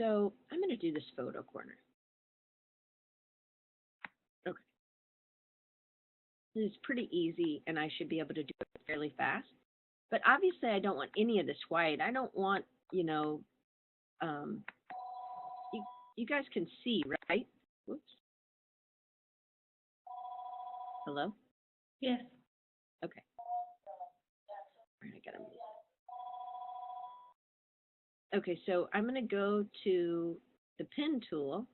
So I'm going to do this photo corner. Okay. This is pretty easy, and I should be able to do it fairly fast. But obviously, I don't want any of this white. I don't want, um, you guys can see, right? Whoops. Hello? Yes. Okay. All right, I got to move. Okay, so I'm going to go to the pen tool.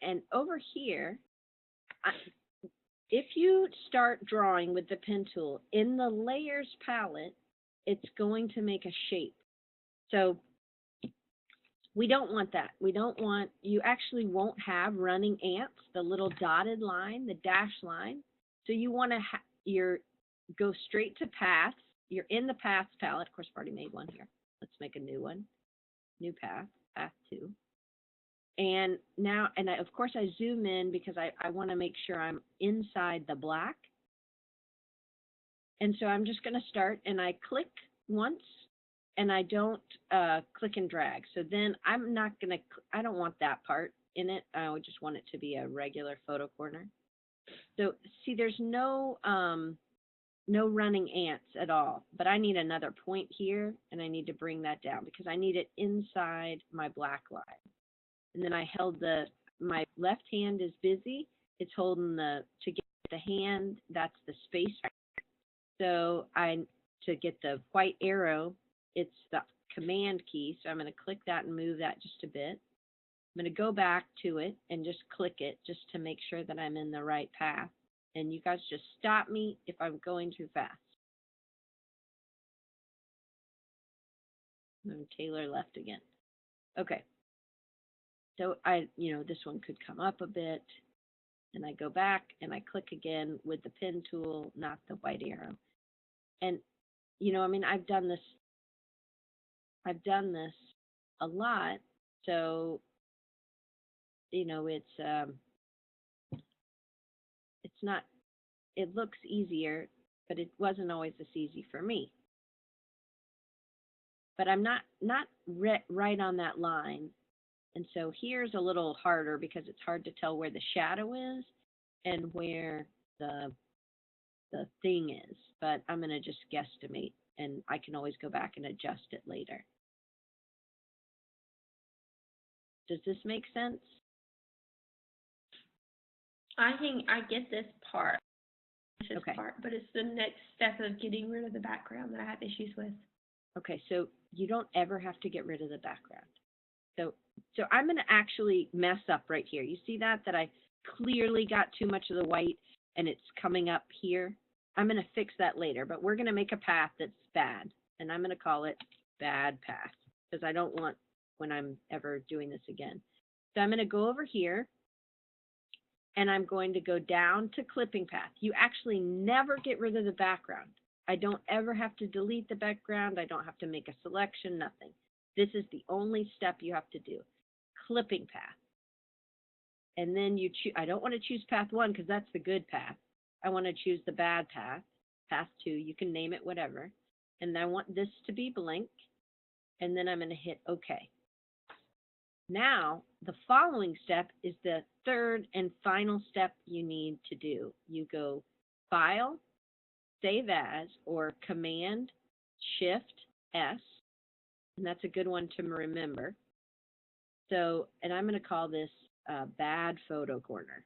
And over here, if you start drawing with the pen tool in the layers palette, it's going to make a shape. So we don't want that. We don't want, you actually won't have running ants, the little dotted line, the dashed line. So you want to go straight to paths. You're in the paths palette. Of course, I've already made one here. Let's make a new one. New path, path 2. And now, of course I zoom in because I want to make sure I'm inside the black. And so I'm just going to start, and I click once, and I don't click and drag. So then I'm not going to, I don't want that part in it. I would just want it to be a regular photo corner. So see, there's no running ants at all, but I need another point here, and I need to bring that down because I need it inside my black line. And then I held my left hand is busy. It's holding to get the hand, that's the space. So to get the white arrow, it's the command key. So I'm going to click that and move that just a bit. I'm going to go back to it and just click it just to make sure that I'm in the right path. And you guys just stop me if I'm going too fast. And Taylor left again. Okay. So this one could come up a bit, and I go back and I click again with the pen tool, not the white arrow. And, I've done this a lot. So, it's not, it looks easier, but it wasn't always this easy for me. But I'm not right on that line. And so here's a little harder because it's hard to tell where the shadow is and where the thing is. But I'm going to just guesstimate, and I can always go back and adjust it later. Does this make sense? I think I get this part. Okay. But it's the next step of getting rid of the background that I have issues with. Okay, so you don't ever have to get rid of the background. So I'm going to actually mess up right here. You see that I clearly got too much of the white and it's coming up here? I'm going to fix that later, but we're going to make a path that's bad, and I'm going to call it bad path because I don't want when I'm ever doing this again. So I'm going to go over here, and I'm going to go down to clipping path. You actually never get rid of the background. I don't ever have to delete the background. I don't have to make a selection, nothing. This is the only step you have to do. Clipping path. And then you choose, I don't want to choose path 1 because that's the good path. I want to choose the bad path, path 2. You can name it whatever. And I want this to be blank. And then I'm going to hit OK. Now, the following step is the third and final step you need to do. You go File, Save As, or Command Shift S. And that's a good one to remember. So, and I'm going to call this Bad Photo Corner.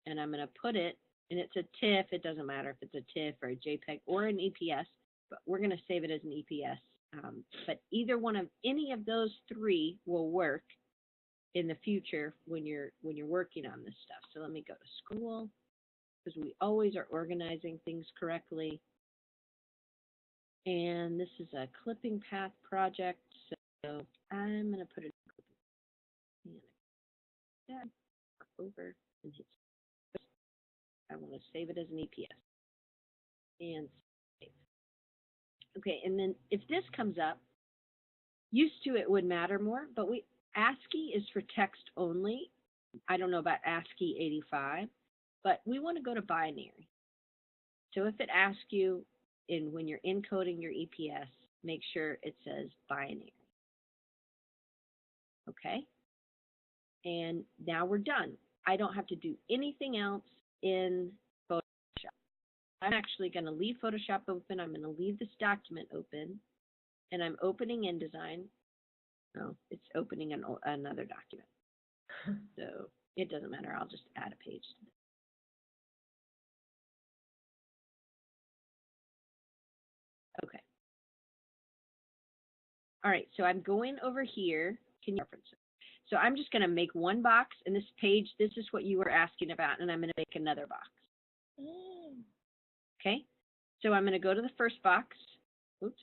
And I'm going to put it, and it's a TIFF. It doesn't matter if it's a TIFF or a JPEG or an EPS, but we're going to save it as an EPS. But either one of any of those 3 will work in the future when you're working on this stuff. So let me go to school, because we always are organizing things correctly. And this is a clipping path project, so I'm going to put it over and hit. I want to save it as an EPS and save. Okay, and then if this comes up, used to it would matter more, but ASCII is for text only. I don't know about ASCII 85, but we want to go to binary. So if it asks you when you're encoding your EPS, make sure it says binary. Okay. And now we're done. I don't have to do anything else in Photoshop. I'm actually going to leave Photoshop open. I'm going to leave this document open. And I'm opening InDesign. No, it's opening another document. So it doesn't matter. I'll just add a page to this. Okay. All right, so I'm going over here. Can you reference it? So I'm just going to make one box, and this page, this is what you were asking about, and I'm going to make another box. Okay, so I'm going to go to the first box, oops,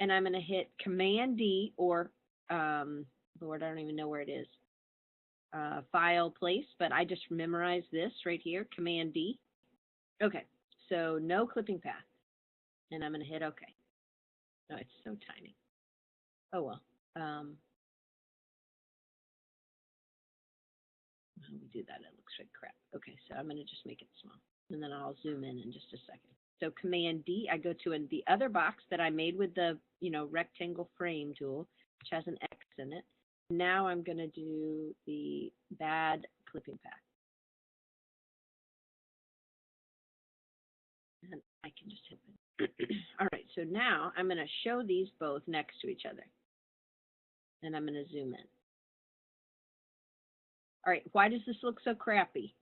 and I'm going to hit Command D, or, Lord, I don't even know where it is, file place, but I just memorized this right here, Command D. Okay, so no clipping path, and I'm going to hit OK. No, it's so tiny. Oh, well. When we do that, it looks like crap. Okay, so I'm going to just make it small, and then I'll zoom in just a second. So Command D, I go to the other box that I made with the, rectangle frame tool, which has an X in it. Now I'm going to do the bad clipping path. And I can just hit it. All right, so now I'm going to show these both next to each other. And I'm going to zoom in. All right, why does this look so crappy?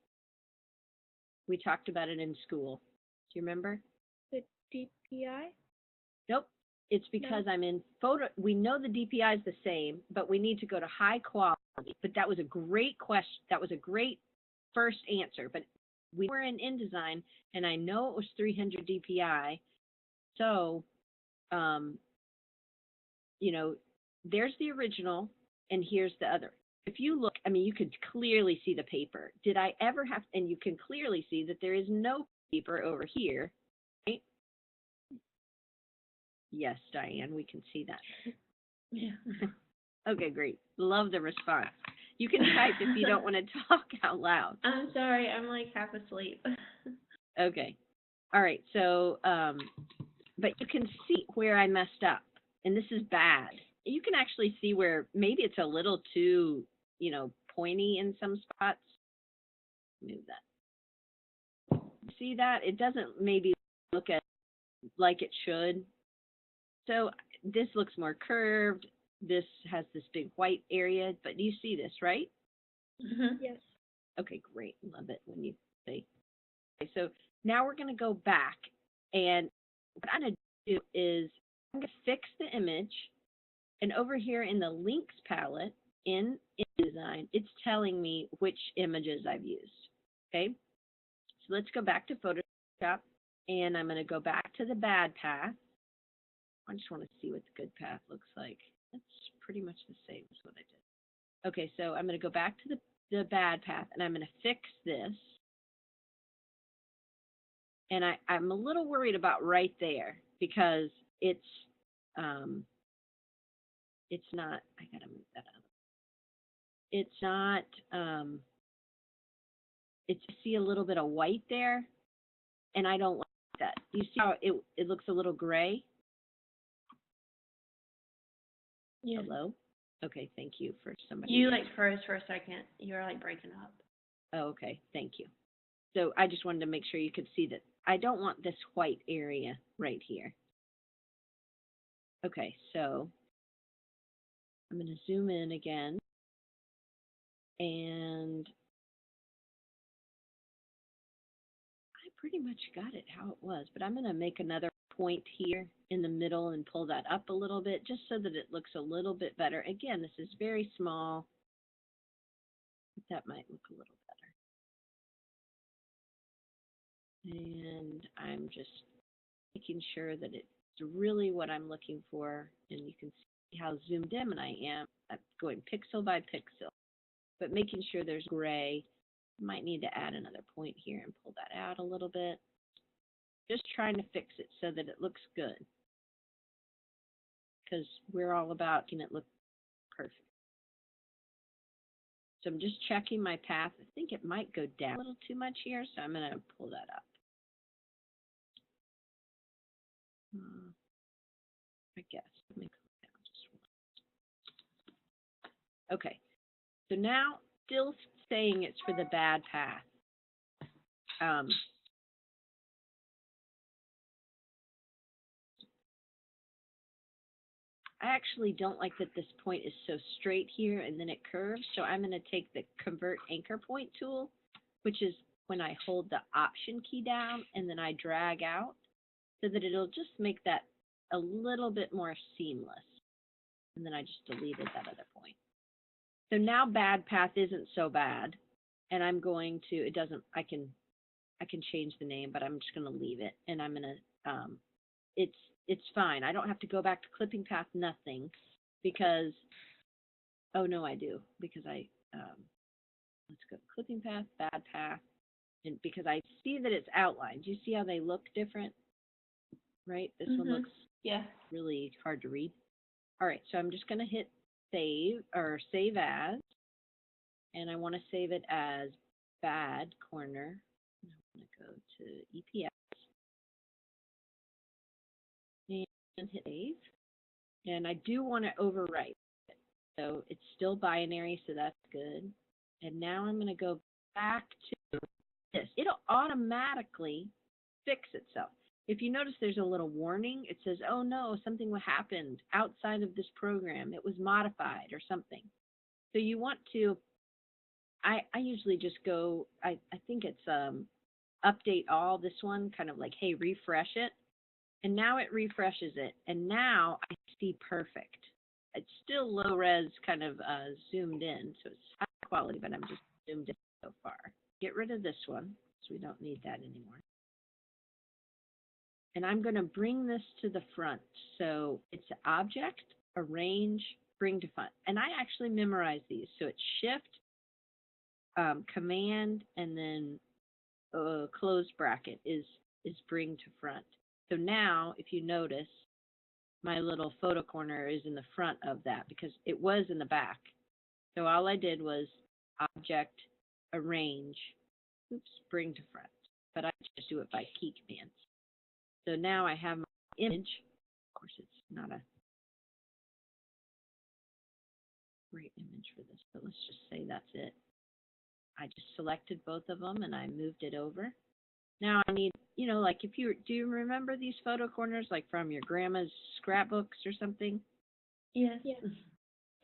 We talked about it in school. Do you remember? The DPI? Nope. It's because I'm in photo. We know the DPI is the same, but we need to go to high quality. But that was a great question. That was a great first answer. But we were in InDesign, and I know it was 300 DPI. So, there's the original, and here's the other. If you look, you could clearly see the paper. Did I ever have, and you can clearly see that there is no paper over here, right? Yes, Diane, we can see that. Yeah. Okay, great. Love the response. You can type if you don't want to talk out loud. I'm sorry, I'm like half asleep. Okay. All right, so, but you can see where I messed up, and this is bad. You can actually see where maybe it's a little too, pointy in some spots. Move that. See that? It doesn't maybe look like it should. So this looks more curved. This has this big white area, but you see this, right? Mm-hmm. Yes. Okay, great. Love it when you say. Okay, so now we're going to go back, and what I'm going to do is I'm going to fix the image, and over here in the links palette in InDesign, it's telling me which images I've used. Okay, so let's go back to Photoshop, and I'm going to go back to the bad path. I just want to see what the good path looks like. It's pretty much the same as what I did. Okay, so I'm going to go back to the bad path, and I'm going to fix this. And I'm a little worried about right there because it's not, I got to move that up. It's not, it's, see a little bit of white there, and I don't like that. You see how it looks a little gray? Yeah. Hello? Okay, thank you for somebody. You like froze for a second. You were like breaking up. Oh, okay, thank you. So I just wanted to make sure you could see that. I don't want this white area right here. Okay, so I'm going to zoom in again. And I pretty much got it how it was, but I'm going to make another point here in the middle and pull that up a little bit just so that it looks a little bit better. Again, this is very small, but that might look a little better. And I'm just making sure that it's really what I'm looking for, and you can see how zoomed in I am. I'm going pixel by pixel, but making sure there's gray. Might need to add another point here and pull that out a little bit. Just trying to fix it so that it looks good, because we're all about making it look perfect. So I'm just checking my path. I think it might go down a little too much here, so I'm going to pull that up. I guess. Let me go down just Okay. So now, still saying it's for the bad path. I actually don't like that this point is so straight here and then it curves. So I'm going to take the convert anchor point tool, which is when I hold the option key down and then I drag out so that it'll just make that a little bit more seamless. And then I just deleted that other point. So now bad path isn't so bad. And I'm going to, it doesn't, I can change the name, but I'm just going to leave it. And I'm going to, it's fine. I don't have to go back to clipping path, nothing, because, oh no, I do, because let's go clipping path, bad path, and because I see that it's outlined. Do you see how they look different? Right? This one looks really hard to read. All right, so I'm just going to hit save or save as, and I want to save it as bad corner. I'm going to go to EPS and hit save. And I do want to overwrite it. So it's still binary, so that's good. And now I'm going to go back to this. It'll automatically fix itself. If you notice there's a little warning, it says, oh no, something happened outside of this program. It was modified or something. So you want to, I usually just go, I think it's update all, this one, kind of like, hey, refresh it. And now it refreshes it. And now I see perfect. It's still low res, kind of zoomed in. So it's high quality, but I'm just zoomed in so far. Get rid of this one, so we don't need that anymore. And I'm going to bring this to the front. So it's object, arrange, bring to front. And I actually memorize these. So it's shift, command, and then close bracket is bring to front. So now, if you notice, my little photo corner is in the front of that because it was in the back. So all I did was object, arrange, bring to front. But I just do it by key commands. So now I have my image. Of course, it's not a great image for this, but let's just say that's it. I just selected both of them and I moved it over. Now I need, like do you remember these photo corners like from your grandma's scrapbooks or something? Yes.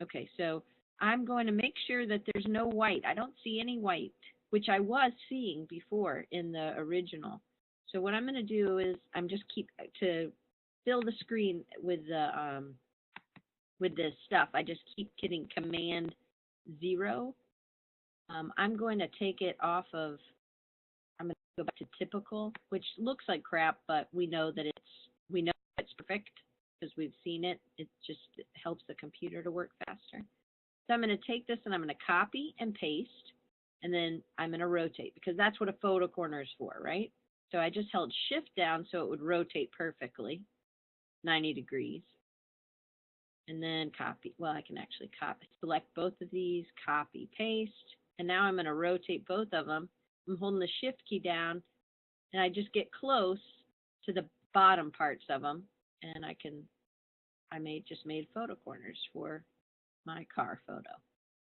Okay, so I'm going to make sure that there's no white. I don't see any white, which I was seeing before in the original. So what I'm going to do is I'm just to fill the screen with the with this stuff. I just keep hitting Command 0. I'm going to take it off of. I'm going to go back to typical, which looks like crap, but we know it's perfect because we've seen it. It helps the computer to work faster. So I'm going to take this and I'm going to copy and paste, and then I'm going to rotate because that's what a photo corner is for, right? So I just held shift down so it would rotate perfectly, 90 degrees. And then copy. Well, I can actually select both of these, copy, paste. And now I'm going to rotate both of them. I'm holding the shift key down, and I just get close to the bottom parts of them, and I just made photo corners for my car photo.